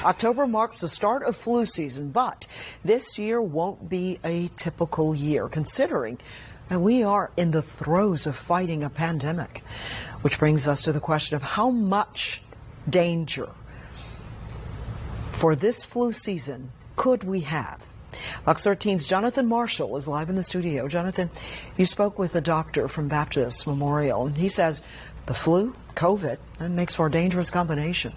October marks the start of flu season, but this year won't be a typical year, considering that we are in the throes of fighting a pandemic. Which brings us to the question of how much danger for this flu season could we have? Fox 13's Jonathan Marshall is live in the studio. Jonathan, you spoke with a doctor from Baptist Memorial, and he says the flu, COVID, that makes for a dangerous combination.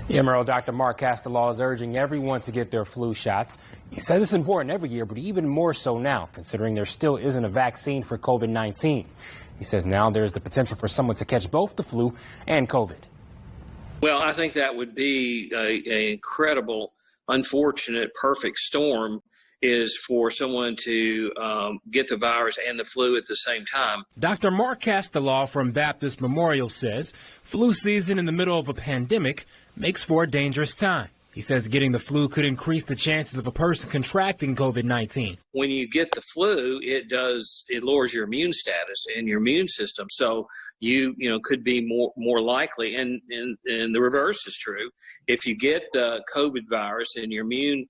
Yeah, Merle, Dr. Mark Castellaw is urging everyone to get their flu shots. He says it's important every year, but even more so now, considering there still isn't a vaccine for COVID-19. He says now there's the potential for someone to catch both the flu and COVID. Well, I think that would be an incredible, unfortunate, perfect storm is for someone to get the virus and the flu at the same time. Dr. Mark Castellaw from Baptist Memorial says flu season in the middle of a pandemic makes for a dangerous time. He says getting the flu could increase the chances of a person contracting COVID-19. When you get the flu, it lowers your immune status and your immune system. So you could be more likely, and the reverse is true. If you get the COVID virus and your immune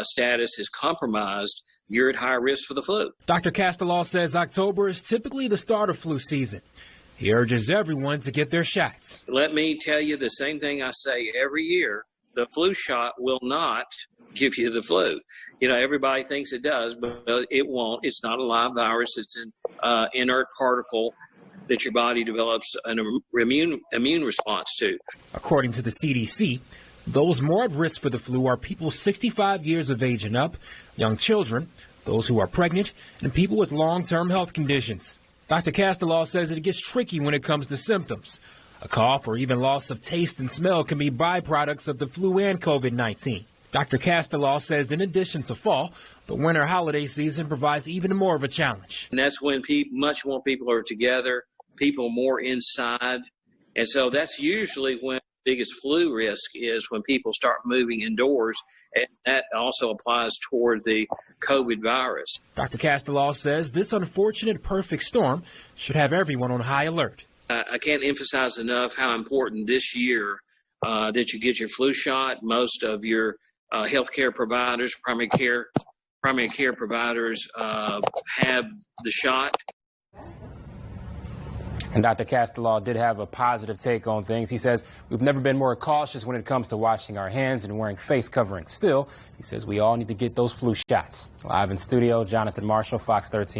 status is compromised, you're at high risk for the flu. Dr. Castellaw says October is typically the start of flu season. He urges everyone to get their shots. Let me tell you the same thing I say every year. The flu shot will not give you the flu. Everybody thinks it does, but it won't. It's not a live virus. It's an inert particle that your body develops an immune response to. According to the CDC, those more at risk for the flu are people 65 years of age and up, young children, those who are pregnant, and people with long-term health conditions. Dr. Castellaw says it gets tricky when it comes to symptoms. A cough or even loss of taste and smell can be byproducts of the flu and COVID-19. Dr. Castellaw says in addition to fall, the winter holiday season provides even more of a challenge. And that's when much more people are together, people more inside. And so that's usually when the biggest flu risk is, when people start moving indoors. And that also applies toward the COVID virus. Dr. Castellaw says this unfortunate perfect storm should have everyone on high alert. I can't emphasize enough how important this year that you get your flu shot. Most of your healthcare providers, primary care providers have the shot. And Dr. Castellaw did have a positive take on things. He says we've never been more cautious when it comes to washing our hands and wearing face coverings. Still, he says we all need to get those flu shots. Live in studio, Jonathan Marshall, Fox 13.